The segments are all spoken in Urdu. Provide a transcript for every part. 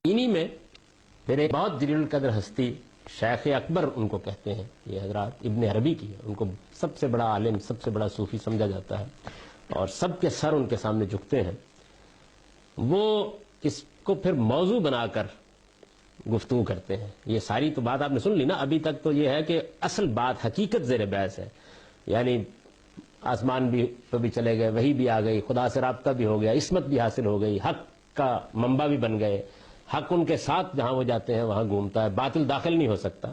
انہی میں پھر ایک بہت جلیل القدر ہستی شیخ اکبر ان کو کہتے ہیں، یہ حضرات ابن عربی کی ہے، ان کو سب سے بڑا عالم، سب سے بڑا صوفی سمجھا جاتا ہے اور سب کے سر ان کے سامنے جھکتے ہیں. وہ اس کو پھر موضوع بنا کر گفتگو کرتے ہیں. یہ ساری تو بات آپ نے سن لی نا. ابھی تک تو یہ ہے کہ اصل بات حقیقت زیر بحث ہے، یعنی آسمان بھی پہ بھی چلے گئے، وہی بھی آ گئی، خدا سے رابطہ بھی ہو گیا، عصمت بھی حاصل ہو گئی، حق کا منبع بھی بن گئے، حق ان کے ساتھ جہاں وہ جاتے ہیں وہاں گھومتا ہے، باطل داخل نہیں ہو سکتا.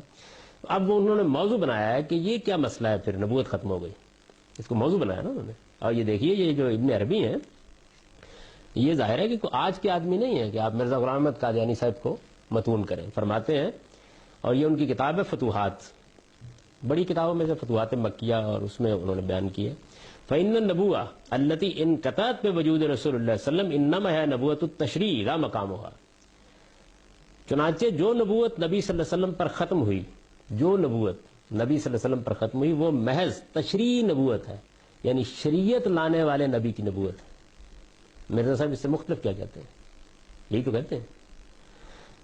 اب وہ انہوں نے موضوع بنایا ہے کہ یہ کیا مسئلہ ہے، پھر نبوت ختم ہو گئی، اس کو موضوع بنایا نا انہوں نے. اور یہ دیکھیے یہ جو ابن عربی ہیں، یہ ظاہر ہے کہ آج کے آدمی نہیں ہے کہ آپ مرزا غلام احمد قادیانی صاحب کو متون کریں. فرماتے ہیں، اور یہ ان کی کتاب ہے فتوحات، بڑی کتابوں میں سے فتوحات مکیہ، اور اس میں انہوں نے بیان کی ہے فَإِنَّ النَّبُوَّةَ الَّتِي انْقَطَعَتْ بِوُجُودِ رسول اللہ صلی اللہ علیہ وسلم انما ہے نبوت التشریع لا مقامها. چنانچہ جو نبوت نبی صلی اللہ علیہ وسلم پر ختم ہوئی، جو نبوت نبی صلی اللہ علیہ وسلم پر ختم ہوئی، وہ محض تشریعی نبوت ہے، یعنی شریعت لانے والے نبی کی نبوت ہے. مرزا صاحب اس سے مختلف کیا کہتے ہیں؟ یہی تو کہتے ہیں.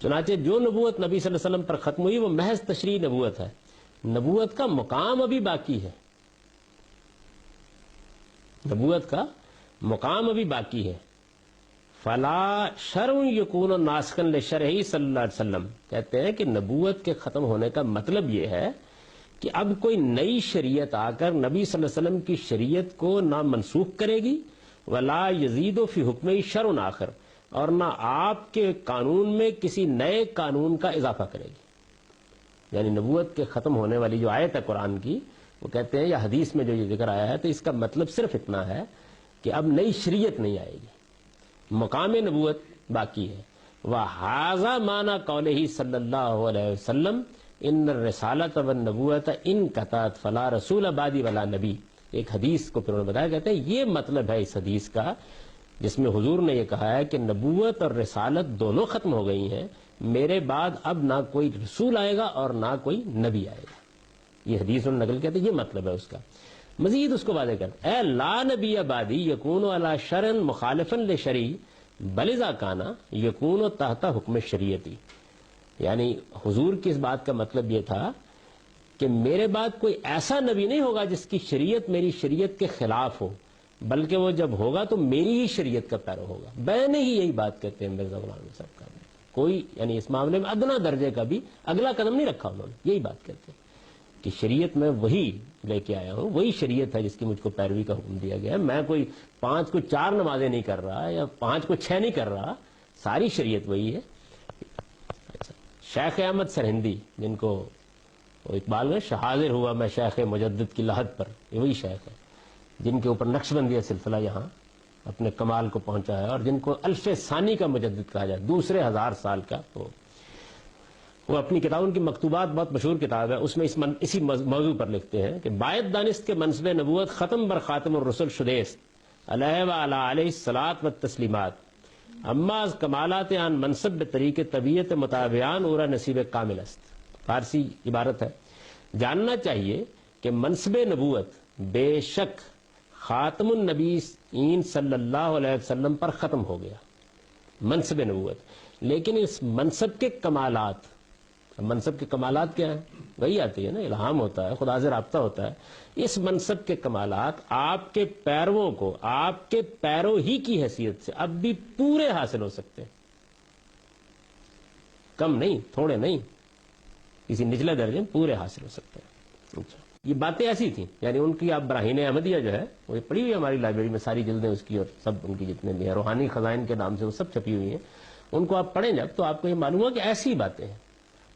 چنانچہ جو نبوت نبی صلی اللہ علیہ وسلم پر ختم ہوئی وہ محض تشریعی نبوت ہے، نبوت کا مقام ابھی باقی ہے، نبوت کا مقام ابھی باقی ہے. فلا شرع یکون ناسخا لشرعہ صلی اللہ علیہ وسلم. کہتے ہیں کہ نبوت کے ختم ہونے کا مطلب یہ ہے کہ اب کوئی نئی شریعت آ کر نبی صلی اللہ علیہ وسلم کی شریعت کو نہ منسوخ کرے گی، ولا یزید فی حکمہ شرع آخر، اور نہ آپ کے قانون میں کسی نئے قانون کا اضافہ کرے گی. یعنی نبوت کے ختم ہونے والی جو آیت ہے قرآن کی، وہ کہتے ہیں یا حدیث میں جو یہ ذکر آیا ہے، تو اس کا مطلب صرف اتنا ہے کہ اب نئی شریعت نہیں آئے گی، مقام نبوت باقی ہے. وَهَذَا مَعْنَى قَوْلِهِ صلی اللہ علیہ وسلم ان الرسالۃ والنبوۃ انقطعت فلا رسول بعدی ولا نبی. ایک حدیث کو پھر انہوں نے بتایا، کہتے ہیں یہ مطلب ہے اس حدیث کا جس میں حضور نے یہ کہا ہے کہ نبوت اور رسالت دونوں ختم ہو گئی ہیں، میرے بعد اب نہ کوئی رسول آئے گا اور نہ کوئی نبی آئے گا. یہ حدیث انہوں نے نقل کہتے ہیں، یہ مطلب ہے اس کا. مزید اس کو واضح کرتے اے لا نبی بعدی یکون علی شرع مخالفا لشریع بل اذا کان یکون تحت حکم شریعتی. یعنی حضور کی اس بات کا مطلب یہ تھا کہ میرے بعد کوئی ایسا نبی نہیں ہوگا جس کی شریعت میری شریعت کے خلاف ہو، بلکہ وہ جب ہوگا تو میری ہی شریعت کا پیرو ہوگا. بین ہی یہی بات کہتے ہیں مرزا غلام احمد صاحب کا. کوئی یعنی اس معاملے میں ادنا درجے کا بھی اگلا قدم نہیں رکھا انہوں نے. یہی بات کہتے ہیں کہ شریعت میں وہی لے کے آیا ہوں، وہی شریعت ہے جس کی مجھ کو پیروی کا حکم دیا گیا ہے. میں کوئی 5 کو 4 نمازیں نہیں کر رہا یا 5 کو 6 نہیں کر رہا، ساری شریعت وہی ہے. شیخ احمد سرہندی، جن کو اقبال میں حاضر ہوا میں شیخ مجدد کی لحد پر، یہ وہی شیخ ہے جن کے اوپر نقش بندیہ سلسلہ یہاں اپنے کمال کو پہنچا ہے، اور جن کو الف ثانی کا مجدد کہا جائے، دوسرے 1000 سال کا. وہ اپنی کتاب، ان کی مکتوبات بہت مشہور کتاب ہے، اس میں اسی موضوع پر لکھتے ہیں کہ باید دانست کے منصب نبوت ختم بر خاتم الرسل شدیست علیہ و علی علیہ الصلاۃ و تسلیمات، اما از کمالات آن منصب بطریق طبیعت مطابعان اورا نصیب کامل است. فارسی عبارت ہے. جاننا چاہیے کہ منصب نبوت بے شک خاتم النبیین صلی اللہ علیہ وسلم پر ختم ہو گیا، منصب نبوت، لیکن اس منصب کے کمالات، منصب کے کمالات کیا ہیں؟ وہی آتی ہے نا، الہام ہوتا ہے، خدا سے رابطہ ہوتا ہے. اس منصب کے کمالات آپ کے پیرووں کو آپ کے پیرو ہی کی حیثیت سے اب بھی پورے حاصل ہو سکتے ہیں، کم نہیں، تھوڑے نہیں، کسی نچلے درجے میں پورے حاصل ہو سکتے ہیں. یہ باتیں ایسی تھیں، یعنی ان کی آپ براہین احمدیہ جو ہے وہ پڑھی ہوئی ہماری لائبریری میں، ساری جلدیں اس کی، اور سب ان کی جتنے بھی ہیں روحانی خزائن کے نام سے وہ سب چھپی ہوئی ہیں. ان کو آپ پڑھیں جب تو آپ کو یہ معلوم ہو کہ ایسی باتیں ہیں.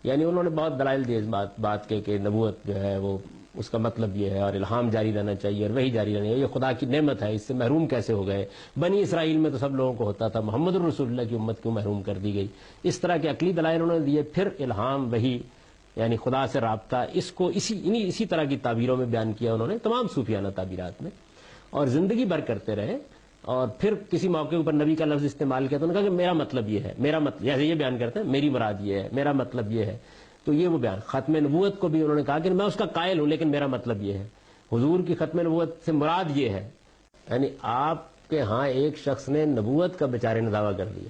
یعنی انہوں نے بہت دلائل دیے اس بات کے کہ نبوت جو ہے وہ اس کا مطلب یہ ہے، اور الہام جاری رہنا چاہیے، اور وہی جاری رہنا چاہیے، یہ خدا کی نعمت ہے، اس سے محروم کیسے ہو گئے؟ بنی اسرائیل میں تو سب لوگوں کو ہوتا تھا، محمد الرسول اللہ کی امت کیوں محروم کر دی گئی؟ اس طرح کے عقلی دلائل انہوں نے دیے. پھر الہام، وہی، یعنی خدا سے رابطہ، اس کو اسی طرح کی تعبیروں میں بیان کیا انہوں نے، تمام صوفیانہ تعبیرات میں، اور زندگی بھر کرتے رہے. اور پھر کسی موقع اوپر نبی کا لفظ استعمال کیا تو انہوں نے کہا کہ میرا مطلب یہ ہے، میرا مطلب، جیسے یہ بیان کرتے ہیں میری مراد یہ ہے، میرا مطلب یہ ہے. تو یہ وہ بیان ختم نبوت کو بھی انہوں نے کہا کہ میں اس کا قائل ہوں لیکن میرا مطلب یہ ہے. حضور کی ختم نبوت سے مراد یہ ہے. یعنی آپ کے ہاں ایک شخص نے نبوت کا بیچارے نے دعویٰ کر دیا،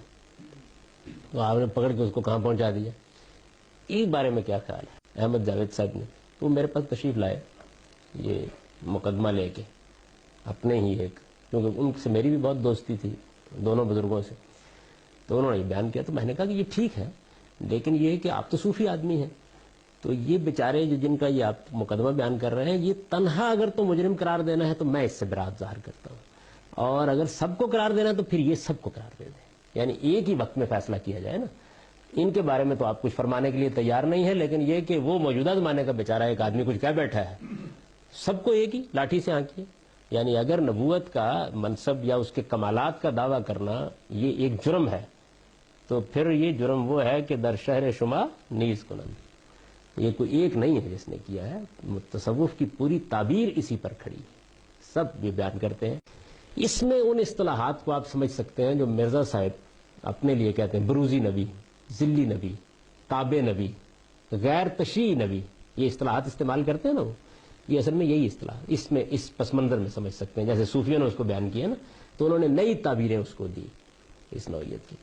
تو آپ نے پکڑ کے اس کو کہاں پہنچا دیا. اس بارے میں کیا خیال ہے؟ احمد جاوید صاحب نے وہ میرے پاس تشریف لائے یہ مقدمہ لے کے اپنے ہی ایک، کیونکہ ان سے میری بھی بہت دوستی تھی دونوں بزرگوں سے، تو انہوں نے یہ بیان کیا. تو میں نے کہا کہ یہ ٹھیک ہے، لیکن یہ کہ آپ تو صوفی آدمی ہیں، تو یہ بیچارے جو جن کا یہ آپ مقدمہ بیان کر رہے ہیں، یہ تنہا اگر تو مجرم قرار دینا ہے تو میں اس سے برات ظاہر کرتا ہوں، اور اگر سب کو قرار دینا ہے تو پھر یہ سب کو قرار دے دیں، یعنی ایک ہی وقت میں فیصلہ کیا جائے نا. ان کے بارے میں تو آپ کچھ فرمانے کے لیے تیار نہیں ہے، لیکن یہ کہ وہ موجودہ زمانے کا بیچارہ ایک آدمی کچھ کہہ بیٹھا ہے، سب کو ایک ہی لاٹھی سے آنکھیے. یعنی اگر نبوت کا منصب یا اس کے کمالات کا دعویٰ کرنا یہ ایک جرم ہے، تو پھر یہ جرم وہ ہے کہ در شہر شما نیز کنند. یہ کوئی ایک نہیں ہے جس نے کیا ہے، تصوف کی پوری تعبیر اسی پر کھڑی ہے، سب یہ بیان کرتے ہیں. اس میں ان اصطلاحات کو آپ سمجھ سکتے ہیں جو مرزا صاحب اپنے لیے کہتے ہیں، بروزی نبی، ذلی نبی، تابع نبی، غیر تشریعی نبی، یہ اصطلاحات استعمال کرتے ہیں نا وہ، یہ اصل میں یہی اصطلاح اس میں اس پس منظر میں سمجھ سکتے ہیں. جیسے صوفیوں نے اس کو بیان کیا نا، تو انہوں نے نئی تعبیریں اس کو دی اس نوعیت کی.